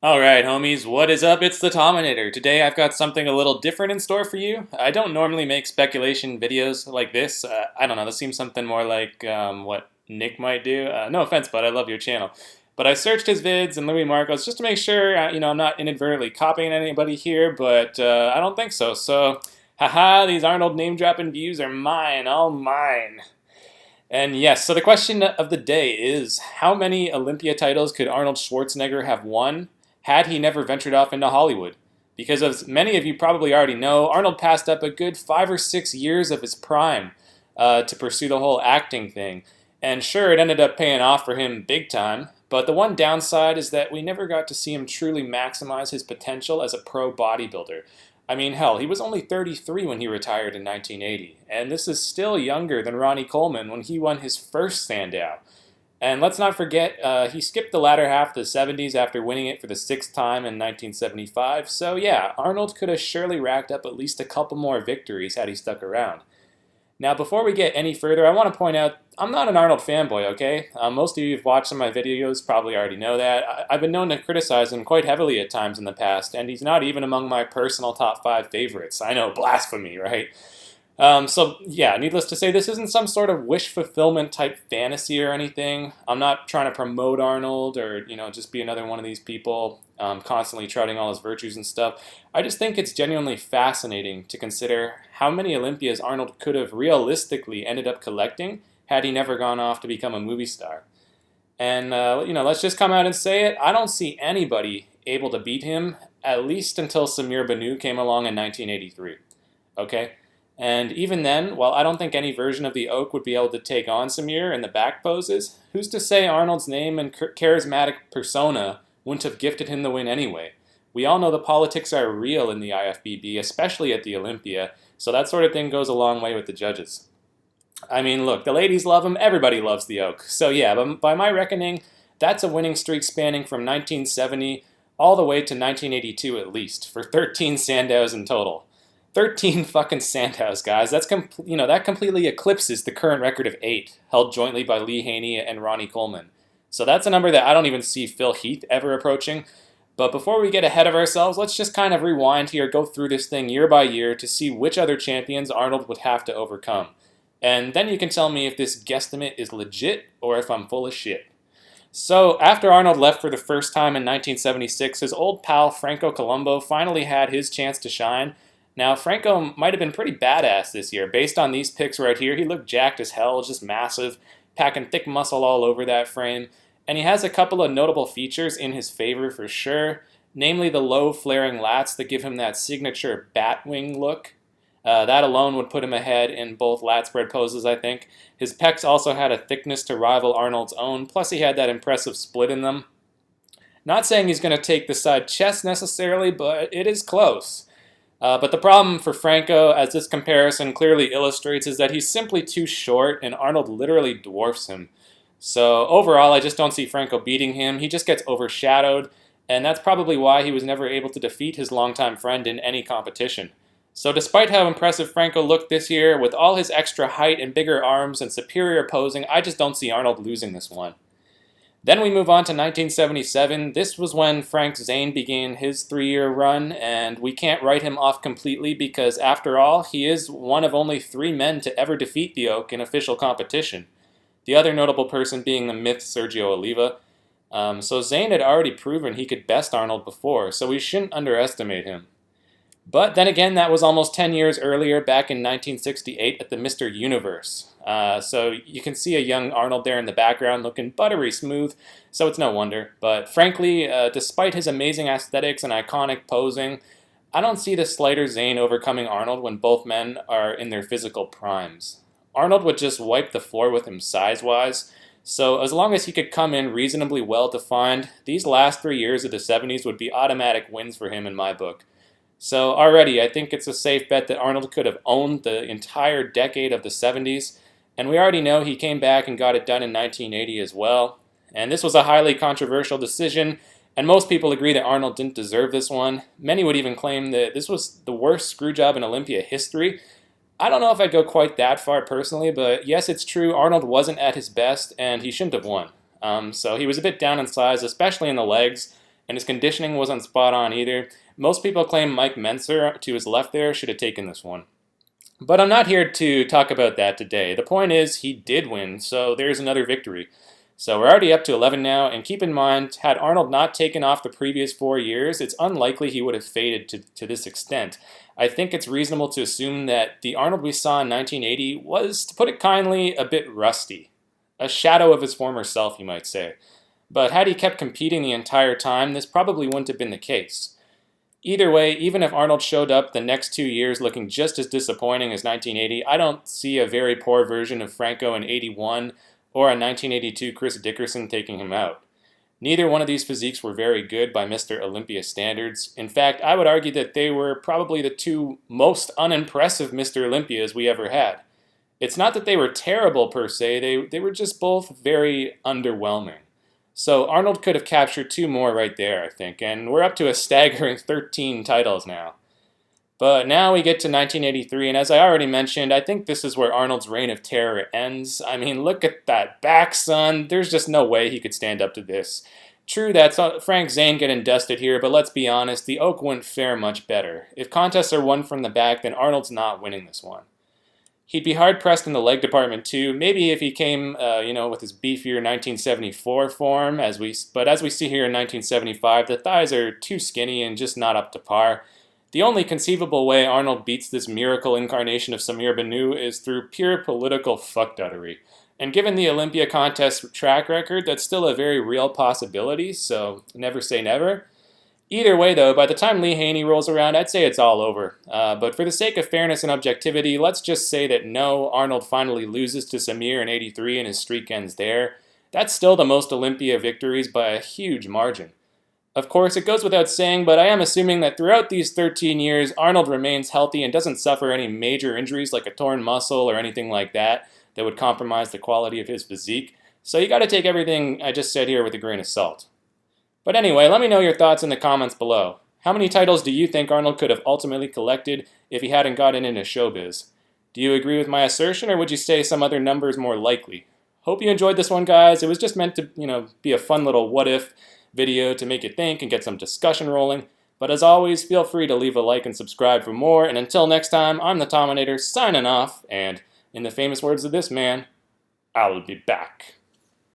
Alright, homies, what is up? It's the Tominator. Today I've got something a little different in store for you. I don't normally make speculation videos like this. I don't know, this seems something more like what Nick might do. No offense, but I love your channel. But I searched his vids and Louis Marcos just to make sure, I'm not inadvertently copying anybody here, but I don't think so. So, haha, these Arnold name-dropping views are mine, all mine. And yes, so the question of the day is, how many Olympia titles could Arnold Schwarzenegger have won had he never ventured off into Hollywood? Because as many of you probably already know, Arnold passed up a good 5 or 6 years of his prime to pursue the whole acting thing. And sure, it ended up paying off for him big time, but the one downside is that we never got to see him truly maximize his potential as a pro bodybuilder. I mean, hell, he was only 33 when he retired in 1980, and this is still younger than Ronnie Coleman when he won his first Sandow. And let's not forget, he skipped the latter half of the 70s after winning it for the sixth time in 1975, so yeah, Arnold could have surely racked up at least a couple more victories had he stuck around. Now, before we get any further, I want to point out I'm not an Arnold fanboy, okay? Most of you who've watched some of my videos probably already know that. I've been known to criticize him quite heavily at times in the past, and he's not even among my personal top 5 favorites. I know, blasphemy, right? So, yeah, needless to say, this isn't some sort of wish fulfillment type fantasy or anything. I'm not trying to promote Arnold or, just be another one of these people constantly touting all his virtues and stuff. I just think it's genuinely fascinating to consider how many Olympias Arnold could have realistically ended up collecting had he never gone off to become a movie star. And, let's just come out and say it. I don't see anybody able to beat him, at least until Samir Bannout came along in 1983. Okay? And even then, while I don't think any version of the Oak would be able to take on Samir in the back poses, who's to say Arnold's name and charismatic persona wouldn't have gifted him the win anyway? We all know the politics are real in the IFBB, especially at the Olympia, so that sort of thing goes a long way with the judges. I mean, look, the ladies love him, everybody loves the Oak. So yeah, by my reckoning, that's a winning streak spanning from 1970 all the way to 1982 at least, for 13 Sandows in total. 13 fucking Sandows, guys. That completely eclipses the current record of 8, held jointly by Lee Haney and Ronnie Coleman. So that's a number that I don't even see Phil Heath ever approaching. But before we get ahead of ourselves, let's just kind of rewind here, go through this thing year by year to see which other champions Arnold would have to overcome. And then you can tell me if this guesstimate is legit or if I'm full of shit. So, after Arnold left for the first time in 1976, his old pal Franco Columbu finally had his chance to shine. Now, Franco might have been pretty badass this year. Based on these pics right here, he looked jacked as hell, just massive, packing thick muscle all over that frame. And he has a couple of notable features in his favor for sure, namely the low flaring lats that give him that signature bat wing look. That alone would put him ahead in both lat spread poses, I think. His pecs also had a thickness to rival Arnold's own, plus he had that impressive split in them. Not saying he's going to take the side chest necessarily, but it is close. But the problem for Franco, as this comparison clearly illustrates, is that he's simply too short, and Arnold literally dwarfs him. So overall, I just don't see Franco beating him. He just gets overshadowed, and that's probably why he was never able to defeat his longtime friend in any competition. So despite how impressive Franco looked this year, with all his extra height and bigger arms and superior posing, I just don't see Arnold losing this one. Then we move on to 1977. This was when Frank Zane began his 3-year run, and we can't write him off completely because, after all, he is one of only 3 men to ever defeat the Oak in official competition. The other notable person being the myth Sergio Oliva. So Zane had already proven he could best Arnold before, so we shouldn't underestimate him. But then again, that was almost 10 years earlier, back in 1968 at the Mr. Universe. So you can see a young Arnold there in the background looking buttery smooth, so it's no wonder. But frankly, despite his amazing aesthetics and iconic posing, I don't see the slighter Zane overcoming Arnold when both men are in their physical primes. Arnold would just wipe the floor with him size-wise, so as long as he could come in reasonably well-defined, these last 3 years of the 70s would be automatic wins for him in my book. So already, I think it's a safe bet that Arnold could have owned the entire decade of the 70s, and we already know he came back and got it done in 1980 as well. And this was a highly controversial decision, and most people agree that Arnold didn't deserve this one. Many would even claim that this was the worst screwjob in Olympia history. I don't know if I'd go quite that far personally, but yes, it's true, Arnold wasn't at his best, and he shouldn't have won. So he was a bit down in size, especially in the legs, and his conditioning wasn't spot on either. Most people claim Mike Menser to his left there should have taken this one. But I'm not here to talk about that today. The point is, he did win, so there's another victory. So we're already up to 11 now, and keep in mind, had Arnold not taken off the previous 4 years, it's unlikely he would have faded to this extent. I think it's reasonable to assume that the Arnold we saw in 1980 was, to put it kindly, a bit rusty. A shadow of his former self, you might say. But had he kept competing the entire time, this probably wouldn't have been the case. Either way, even if Arnold showed up the next 2 years looking just as disappointing as 1980, I don't see a very poor version of Franco in 81 or a 1982 Chris Dickerson taking him out. Neither one of these physiques were very good by Mr. Olympias standards. In fact, I would argue that they were probably the two most unimpressive Mr. Olympias we ever had. It's not that they were terrible per se, they were just both very underwhelming. So Arnold could have captured 2 more right there, I think, and we're up to a staggering 13 titles now. But now we get to 1983, and as I already mentioned, I think this is where Arnold's reign of terror ends. I mean, look at that back, son. There's just no way he could stand up to this. True, that's Frank Zane getting dusted here, but let's be honest, the Oak wouldn't fare much better. If contests are won from the back, then Arnold's not winning this one. He'd be hard-pressed in the leg department, too. Maybe if he came, with his beefier 1974 form, but as we see here in 1975, the thighs are too skinny and just not up to par. The only conceivable way Arnold beats this miracle incarnation of Samir Banu is through pure political fuckduttery. And given the Olympia contest track record, that's still a very real possibility, so never say never. Either way, though, by the time Lee Haney rolls around, I'd say it's all over. But for the sake of fairness and objectivity, let's just say that no, Arnold finally loses to Samir in 83 and his streak ends there. That's still the most Olympia victories by a huge margin. Of course, it goes without saying, but I am assuming that throughout these 13 years, Arnold remains healthy and doesn't suffer any major injuries like a torn muscle or anything like that would compromise the quality of his physique. So you gotta take everything I just said here with a grain of salt. But anyway, let me know your thoughts in the comments below. How many titles do you think Arnold could have ultimately collected if he hadn't gotten into showbiz? Do you agree with my assertion, or would you say some other number is more likely? Hope you enjoyed this one, guys. It was just meant to, be a fun little what-if video to make you think and get some discussion rolling. But as always, feel free to leave a like and subscribe for more. And until next time, I'm the Tominator signing off, and in the famous words of this man, I'll be back.